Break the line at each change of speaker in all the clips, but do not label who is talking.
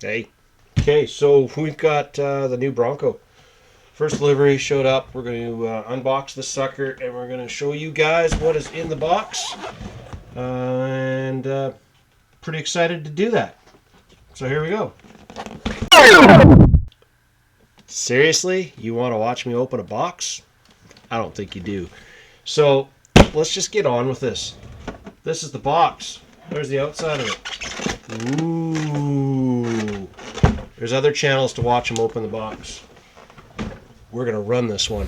Hey. Okay, so we've got the new Bronco. First delivery showed up. We're going to unbox the sucker and we're going to show you guys what is in the box. And pretty excited to do that. So here we go. Seriously? You want to watch me open a box? I don't think you do. So let's just get on with this. This is the box. There's the outside of it. Ooh. There's other channels to watch them open the box. We're going to run this one.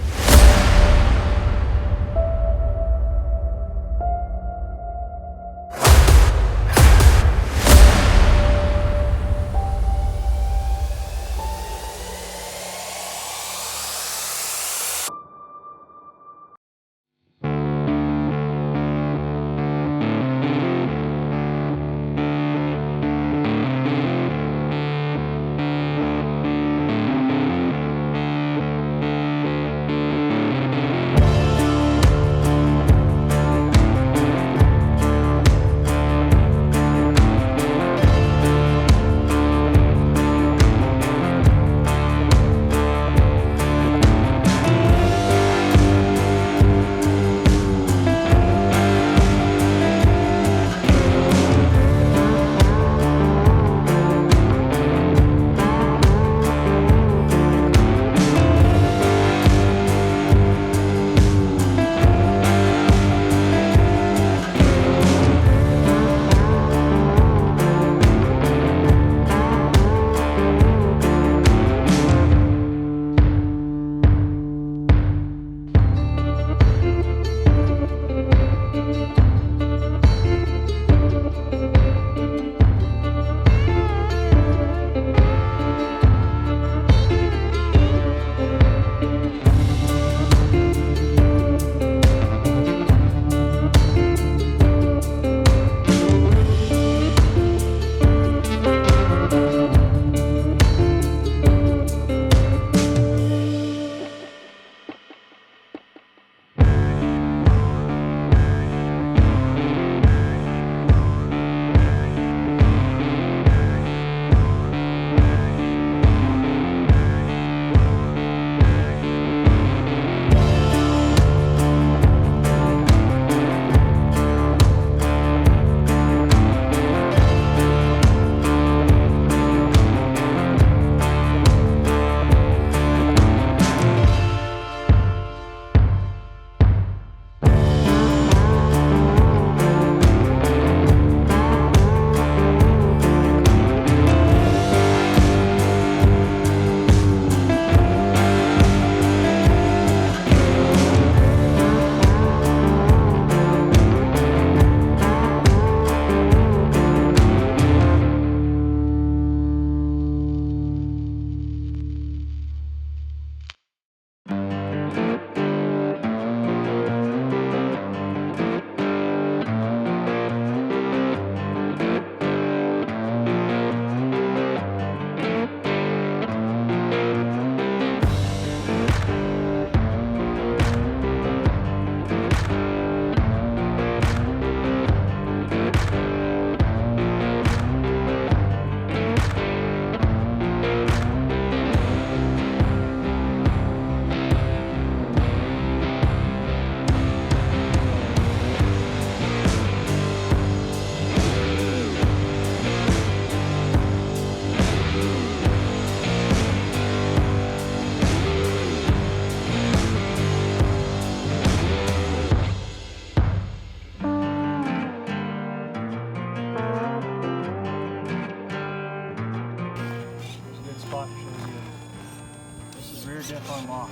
Rear diff unlock.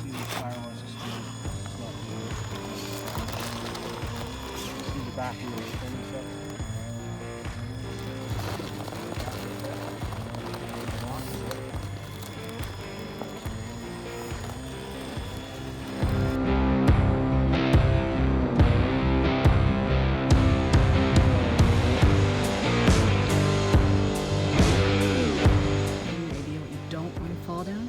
See the tire was askew. It's not good. See the back wheel spinning stuff.
Fall down?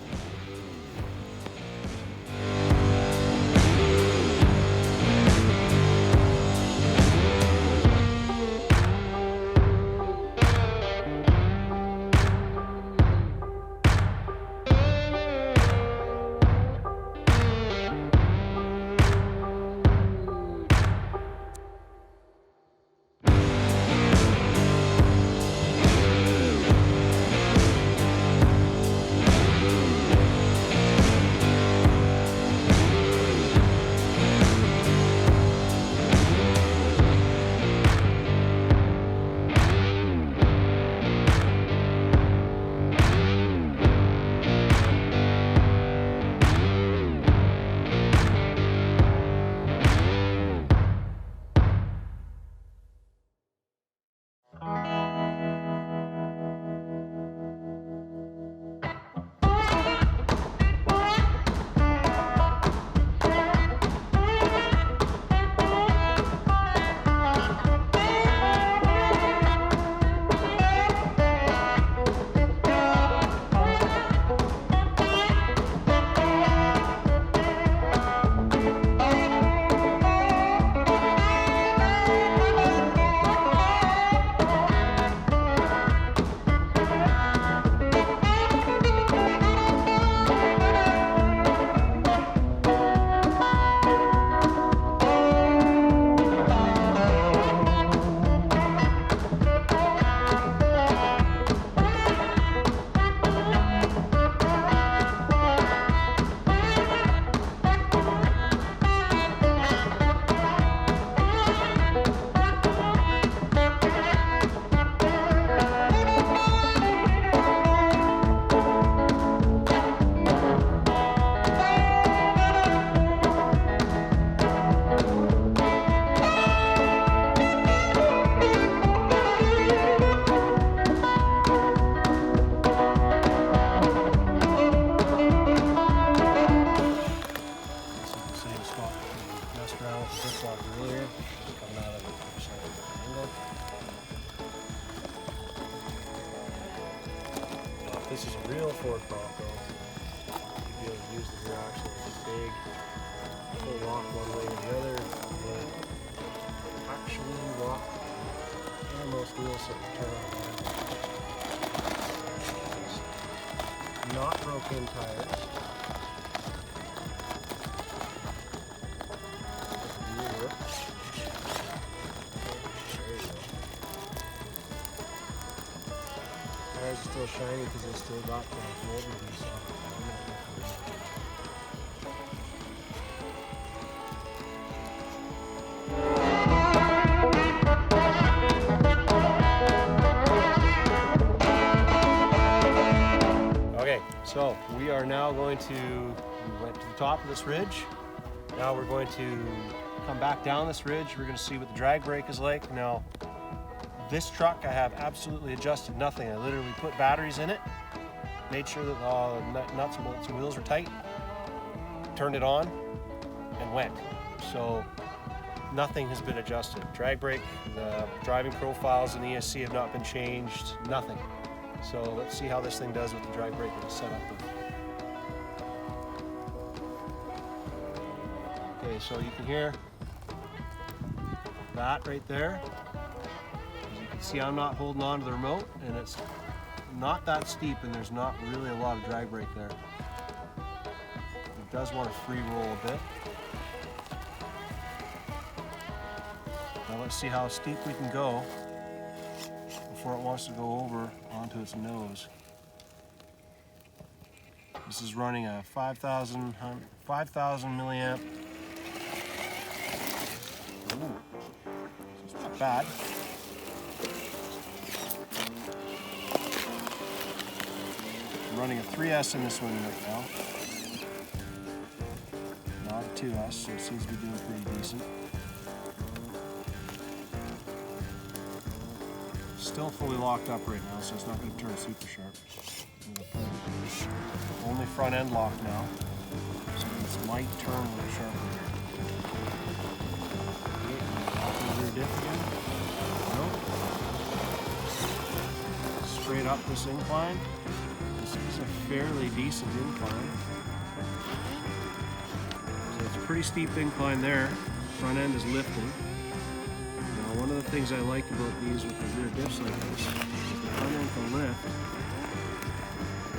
this is a real Ford Bronco, you'd be able to use the rear axle as a big full lock one way or the other, and actually lock and most wheels so they turn on. Not broken tires. Tires are still shiny because they still got the mold release on it. Okay, so we are now going to, we went to the top of this ridge. Now we're going to come back down this ridge. We're going to see what the drag brake is like. Now, this truck I have absolutely adjusted nothing. I literally put batteries in it, made sure that all the nuts and bolts and wheels were tight, turned it on, and went. So nothing has been adjusted. Drag brake, the driving profiles in the ESC have not been changed, nothing. So let's see how this thing does with the drag brake that it's set up with. Okay, so you can hear that right there. As you can see, I'm not holding on to the remote, and it's not that steep, and there's not really a lot of drag brake there. It does want to free roll a bit. Now let's see how steep we can go before it wants to go over onto its nose. This is running a 5,000 milliamp. Ooh, it's not bad. I'm running a 3S in this one right now. Not a 2S, so it seems to be doing pretty decent. Still fully locked up right now, so it's not going to turn super sharp. Only front end lock now, so this might turn a little sharper here. Off the rear diff again. Nope. Straight up this incline. This is a fairly decent incline. So it's a pretty steep incline there. Front end is lifting. Now, one of the things I like about these with the rear diffs like this is the front end can lift.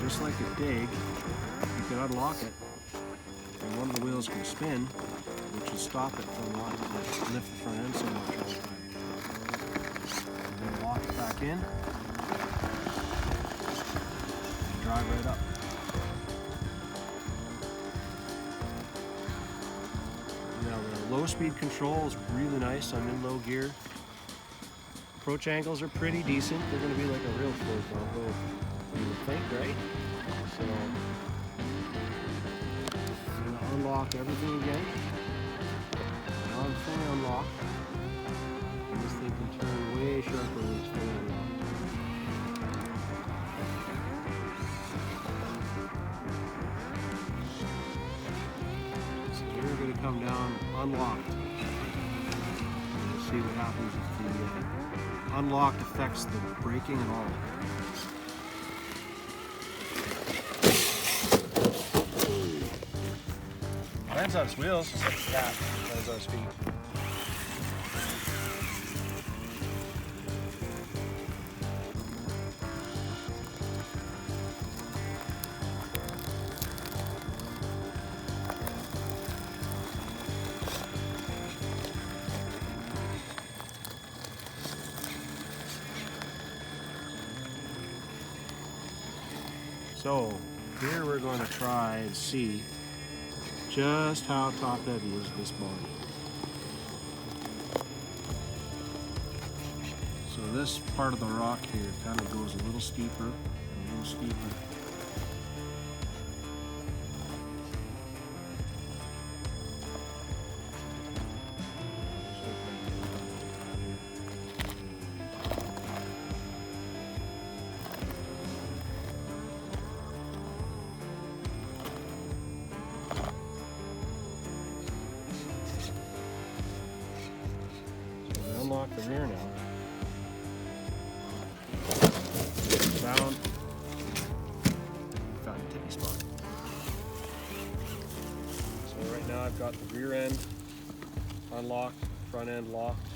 Just like a dig, you can unlock it, and one of the wheels can spin, which will stop it from wanting to lift the front end so much all the time. And then lock it back in, and drive right up. Now the low speed control is really nice. I'm in low gear. Approach angles are pretty decent. They're going to be like a real Ford Bronco, you would think, right? So I'm going to unlock everything again. Now I'm fully unlocked. And this thing can turn way sharper when it's fully unlocked. So we're going to come down unlocked. We'll see what happens if the unlocked affects the braking at all. Lands on its wheels, just like a cat. Lands on its feet. So here we're going to try and see just how top heavy is this body. So this part of the rock here kind of goes a little steeper and a little steeper. Unlock the rear now. Down. got the rear end unlocked, front end locked.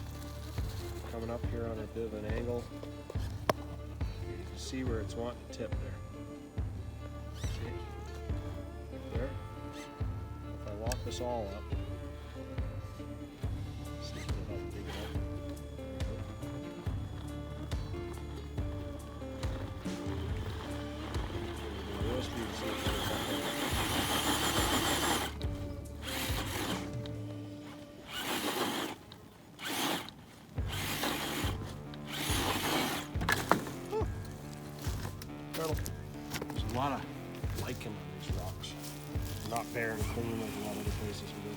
Coming up here on a bit of an angle. You can see where it's wanting to tip there. See? There. If I lock this all up, see if it'll help dig it up. Wheel speed, see if it'll help. There's a lot of lichen on these rocks. They're not bare and clean like a lot of other places we do.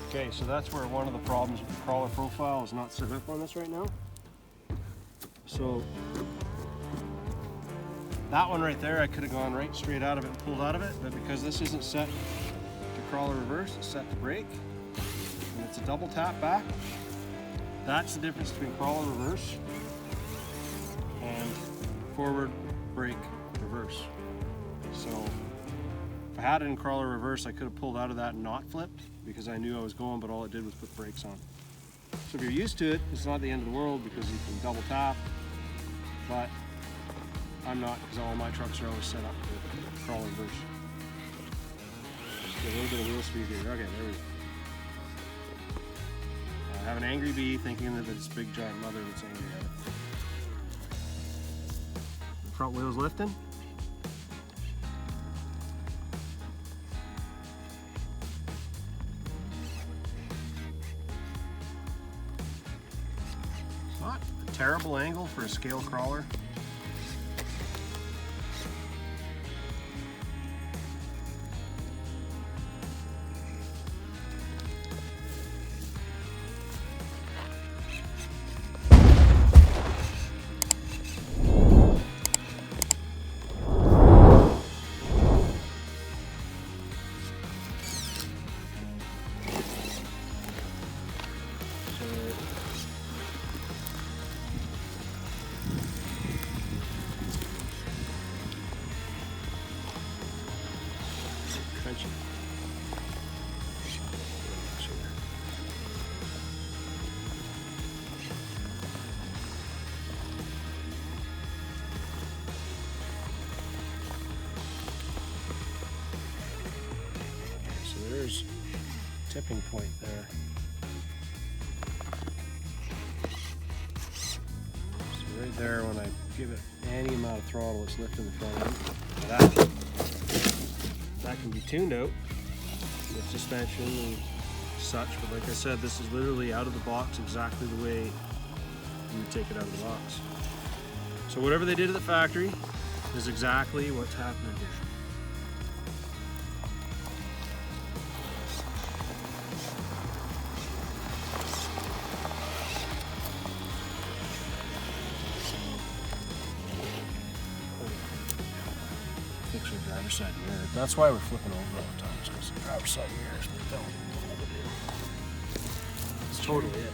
Okay, so that's where one of the problems with the crawler profile is not set up on this right now. So that one right there, I could have gone right straight out of it and pulled out of it, but because this isn't set to crawler reverse, it's set to brake, and it's a double tap back. That's the difference between crawler reverse and forward brake reverse. So if I had it in crawler reverse, I could have pulled out of that and not flipped because I knew I was going, but all it did was put brakes on. So if you're used to it, it's not the end of the world because you can double tap, but I'm not, because all my trucks are always set up for crawler reverse. Just get a little bit of wheel speed here. Okay, there we go. I have an angry bee thinking that it's a big giant mother that's angry at it. The front wheel's lifting. It's not a terrible angle for a scale crawler. So there's a tipping point there. So right there, when I give it any amount of throttle, it's lifting the front end. That can be tuned out with suspension and such, but like I said, this is literally out of the box exactly the way you would take it out of the box. So whatever they did at the factory is exactly what's happening here. Fix your driver's side mirror. That's why we're flipping over all the time, because the driver's side mirrors don't hold it in. That's totally it.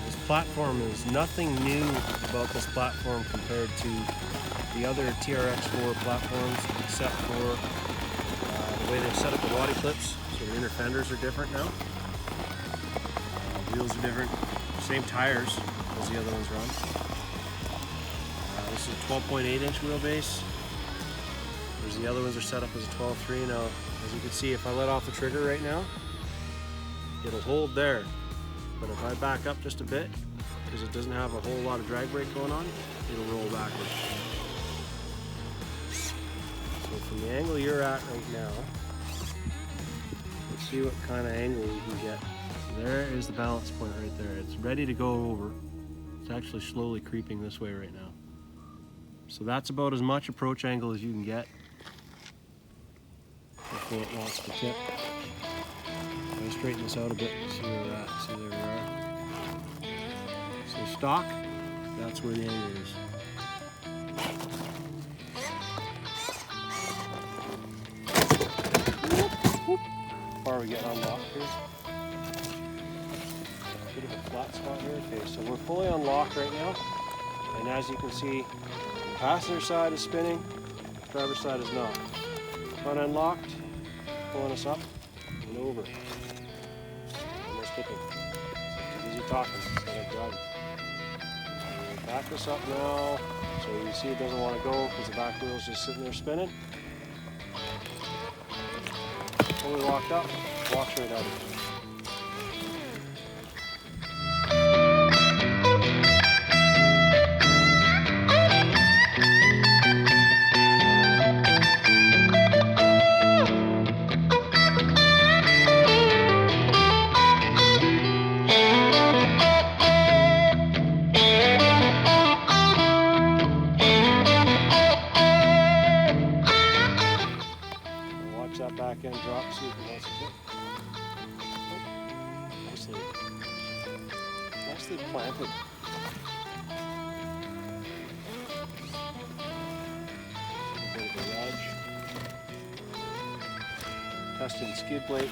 This platform is nothing new about this platform compared to the other TRX4 platforms, except for the way they've set up the body clips. So the inner fenders are different now. Wheels are different, same tires as the other ones run. This is a 12.8 inch wheelbase, whereas the other ones are set up as a 12.3. Now, as you can see, if I let off the trigger right now, it'll hold there. But if I back up just a bit, because it doesn't have a whole lot of drag brake going on, it'll roll backwards. So from the angle you're at right now, let's see what kind of angle we can get. There is the balance point right there. It's ready to go over. It's actually slowly creeping this way right now. So that's about as much approach angle as you can get before it wants to tip. I'll straighten this out a bit and see where we're at. See, there we are. So stock, that's where the angle is. here. Bit of a flat spot here. Okay, so we're fully unlocked right now. And as you can see, the passenger side is spinning, driver's side is not. Front end locked, pulling us up and over. And we're skipping. So too busy talking instead of driving. We'll back this up now. So you see it doesn't want to go because the back wheel's just sitting there spinning. Fully locked up, walks right out of it. Watch that back end drop, see if it wants to kick. Oh, nicely planted. A bit of a ledge. Testing skid plate.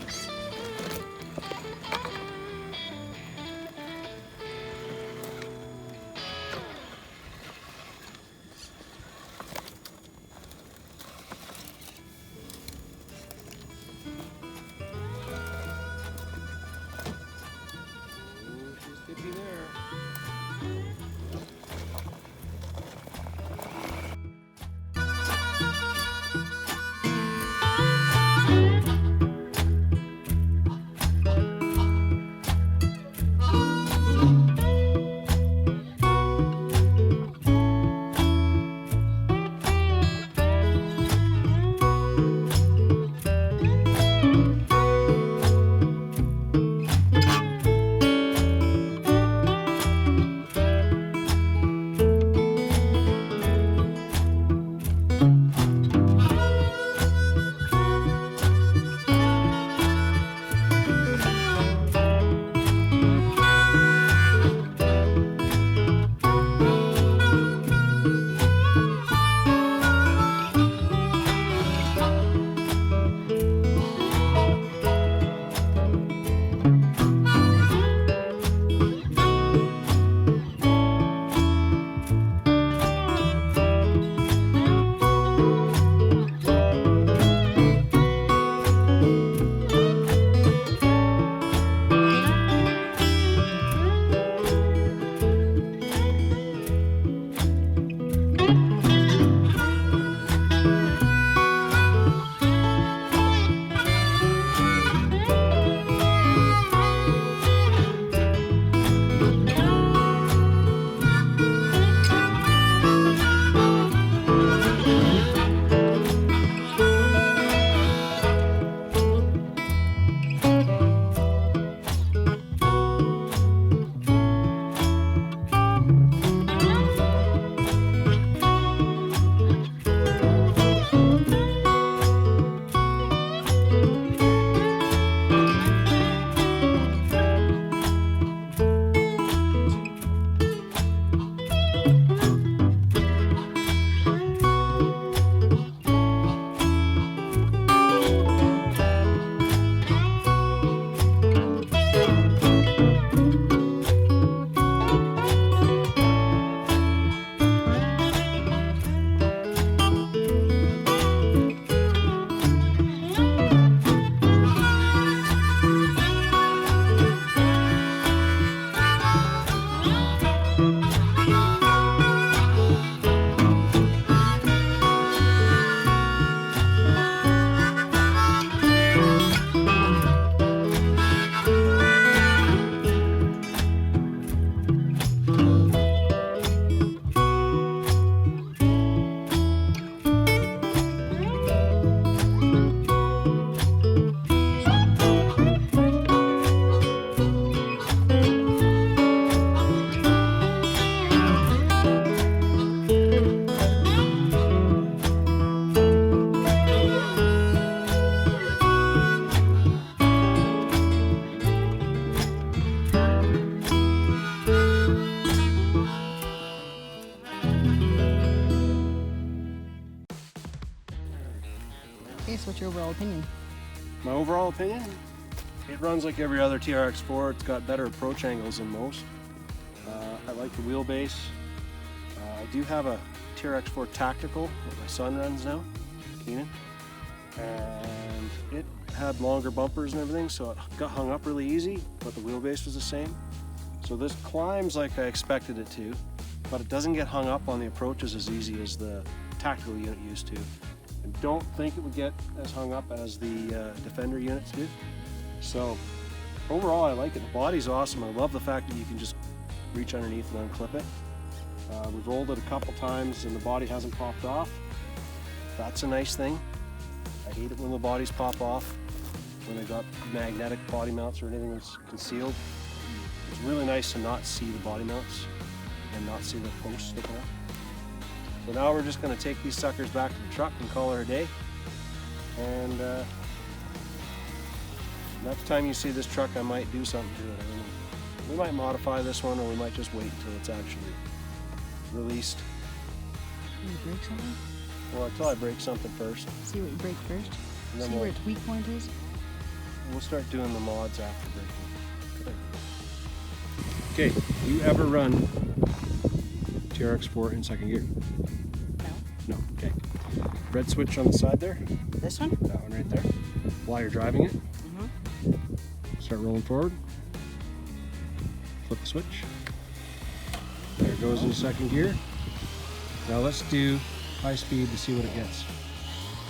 Okay, so what's your overall opinion?
My overall opinion? it runs like every other TRX4. It's got better approach angles than most. I like the wheelbase. I do have a TRX4 Tactical that my son runs now, Keenan, and it had longer bumpers and everything, so it got hung up really easy, but the wheelbase was the same. So this climbs like I expected it to, but it doesn't get hung up on the approaches as easy as the Tactical unit used to. I don't think it would get as hung up as the Defender units do. So overall, I like it. The body's awesome. I love the fact that you can just reach underneath and unclip it. We've rolled it a couple times and the body hasn't popped off. That's a nice thing. I hate it when the bodies pop off, when they got magnetic body mounts or anything that's concealed. It's really nice to not see the body mounts and not see the posts sticking up. So now we're just going to take these suckers back to the truck and call her a day. And next time you see this truck, I might do something to it. I don't know. We might modify this one, or we might just wait until it's actually released.
Will you break something?
Well, until I break something first.
See what you break first?
And then
See where its weak point is?
We'll start doing the mods after breaking. Okay, you ever run TRX4 in second gear?
No.
No, okay. Red switch on the side there.
This one?
That one right there. While you're driving it,
Mm-hmm.
start rolling forward. Flip the switch. There it goes into second gear. Now let's do high speed to see what it gets.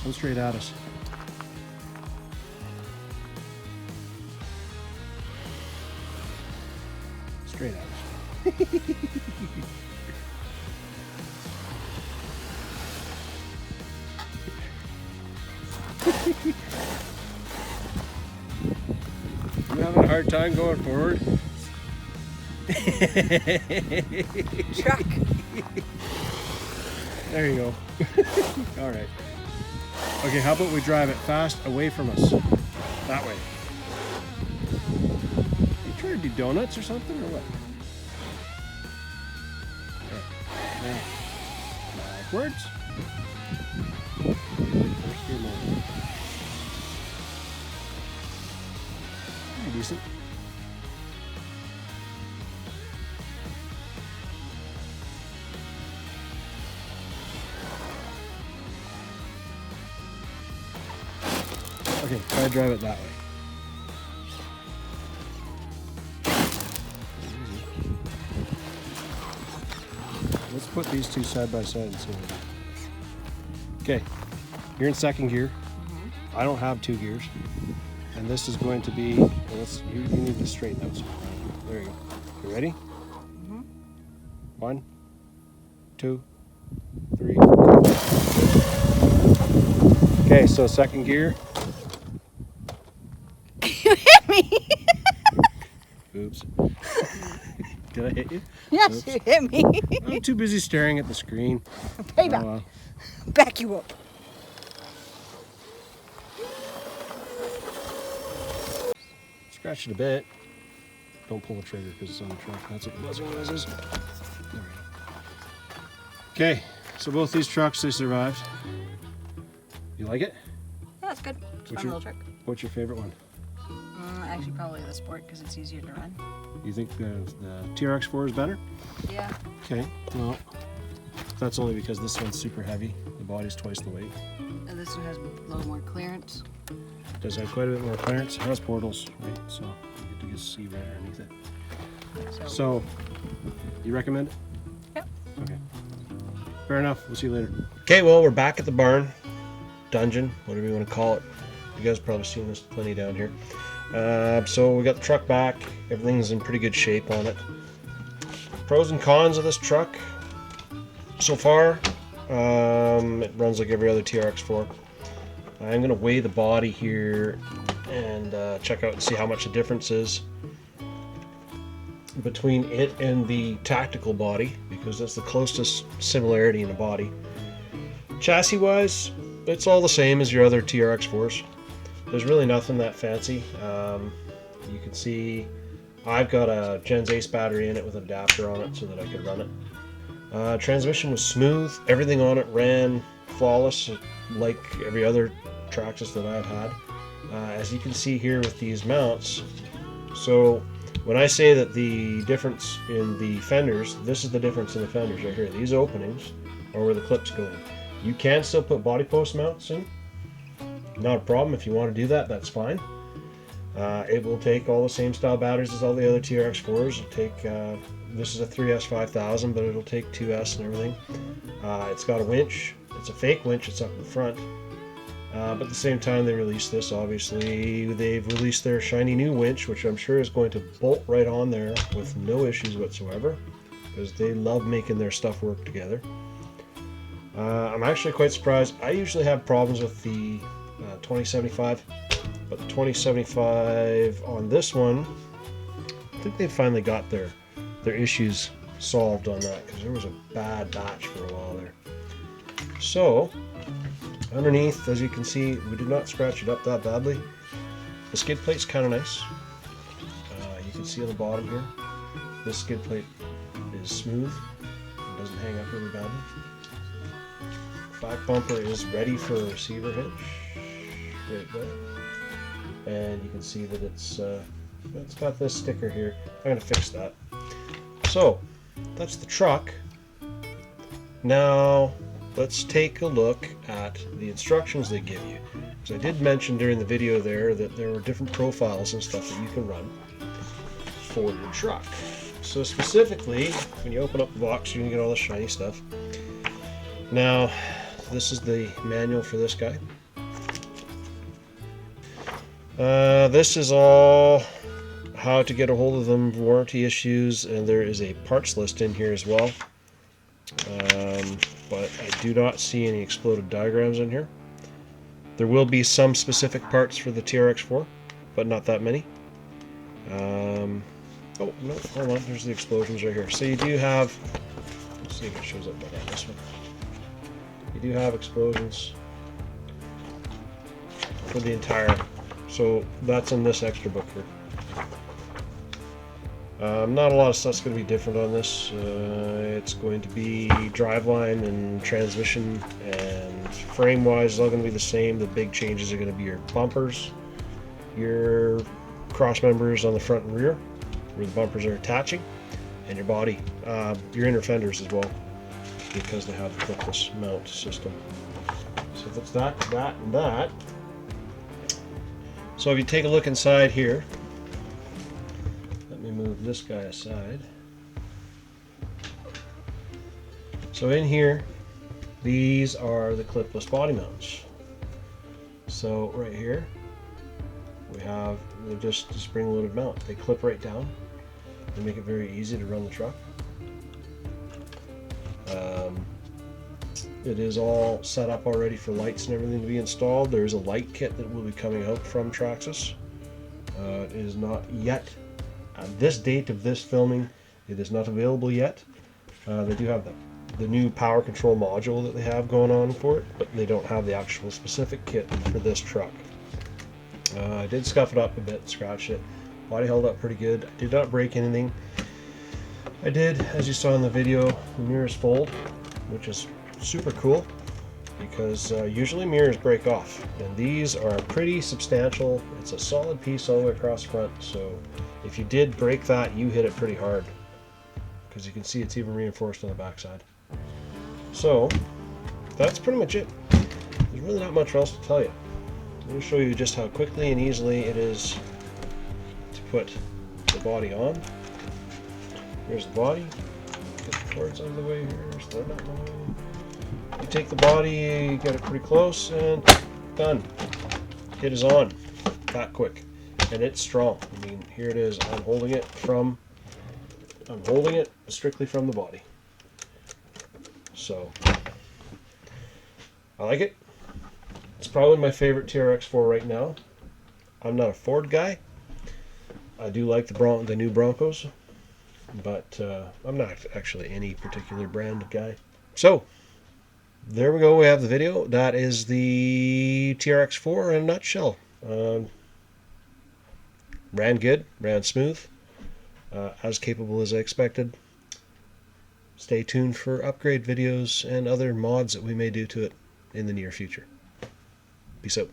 Come straight at us. Straight at us. You having a hard time going forward?
Truck.
There you go. All right. Okay, how about we drive it fast away from us? That way. You trying to do donuts or something or what? Okay. Now, backwards. First gear mode. Pretty decent. Okay, try to drive it that way. Let's put these two side by side and see what we do. Okay, you're in second gear.
Mm-hmm.
I don't have two gears. And this is going to be, well, you need to straighten out. There you go. You ready?
Mm-hmm.
1, 2, 3, go. Okay, so second gear.
You hit me!
Oops. Did I hit you?
Yes,
Oops.
you hit me.
I'm too busy staring at the screen.
Payback.
Oh, well.
Back you up.
Scratch it a bit. Don't pull the trigger because it's on the truck. That's what buzzing noise is. There we go. Okay, so both these trucks, they survived. You like it?
Yeah, that's good. It's a fun little truck.
What's your favorite one?
Actually, probably the Sport because it's easier to run.
You think the TRX4 is better?
Yeah.
Okay, well, that's only because this one's super heavy. The body's twice the weight.
And this one has a little more clearance.
Does have quite a bit more clearance. It has portals, right? So you get to see right underneath it. So, you recommend it?
Yep.
Okay. Fair enough. We'll see you later. Okay, well, we're back at the barn, dungeon, whatever you want to call it. You guys have probably seen this plenty down here. So we got the truck back. Everything's in pretty good shape on it. Pros and cons of this truck. So far, it runs like every other TRX4. I'm going to weigh the body here and check out and see how much the difference is between it and the tactical body, because that's the closest similarity in the body. Chassis wise, it's all the same as your other TRX4s. There's really nothing that fancy. You can see I've got a Gens Ace battery in it with an adapter on it so that I could run it. Transmission was smooth. Everything on it ran flawless like every other Traxxas that I've had. as you can see here with these mounts. So when I say that the difference in the fenders, this is the difference in the fenders right here. These openings are where the clips go in. You can still put body post mounts in. Not a problem. If you want to do that, that's fine. It will take all the same style batteries as all the other TRX4s. It'll take, this is a 3S5000, but it'll take 2S and everything. It's got a winch. It's a fake winch. It's up in front. But at the same time they released this, obviously they've released their shiny new winch, which I'm sure is going to bolt right on there with no issues whatsoever, because they love making their stuff work together. I'm actually quite surprised. I usually have problems with the 2075, but the 2075 on this one, I think they finally got their issues solved on that, because there was a bad batch for a while there. So underneath, as you can see, we did not scratch it up that badly. The skid plate's kind of nice. You can see on the bottom here, this skid plate is smooth and doesn't hang up really badly. Back bumper is ready for a receiver hitch, right there. And you can see that it's got this sticker here. I'm going to fix that. So that's the truck. Now let's take a look at the instructions they give you. Because I did mention during the video there that there were different profiles and stuff that you can run for your truck. So specifically, when you open up the box, you're going to get all the shiny stuff. Now, this is the manual for this guy. This is all how to get a hold of them, warranty issues, and there is a parts list in here as well. But I do not see any exploded diagrams in here. There will be some specific parts for the TRX4, but not that many. Oh, no, hold on, there's the explosions right here. So you do have, let's see if it shows up better on this one. You do have explosions for the entire, so that's in this extra book here. Not a lot of stuff's going to be different on this. It's going to be driveline and transmission, and frame-wise, it's all going to be the same. The big changes are going to be your bumpers, your cross members on the front and rear, where the bumpers are attaching, and your body, your inner fenders as well, because they have the clipless mount system. So that's that, that, and that. So if you take a look inside here, let me move this guy aside. So in here, these are the clipless body mounts. So right here, we have, they're just a spring-loaded mount. They clip right down. They make it very easy to run the truck. It is all set up already for lights and everything to be installed. There's a light kit that will be coming out from Traxxas. It is not yet, at this date of this filming, it is not available yet. They do have the new power control module that they have going on for it, but they don't have the actual specific kit for this truck. I did scuff it up a bit, scratched it. Body held up pretty good. I did not break anything. I did, as you saw in the video, the mirrors fold, which is super cool, because usually mirrors break off, and these are pretty substantial. It's a solid piece all the way across the front, so if you did break that, you hit it pretty hard, because you can see it's even reinforced on the backside. So that's pretty much it. There's really not much else to tell you. I'm going to show you just how quickly and easily it is to put the body on. Here's the body. Get the cords out of the way here. Start that one. You take the body, get it pretty close, and done. It is on that quick, and it's strong. I mean, here it is. I'm holding it strictly from the body. So I like it. It's probably my favorite TRX4 right now. I'm not a Ford guy. I do like the new Broncos, but I'm not actually any particular brand guy. So there we go. We have the video. That is the TRX4 in a nutshell. Ran good, ran smooth, as capable as I expected. Stay tuned for upgrade videos and other mods that we may do to it in the near future. Peace out.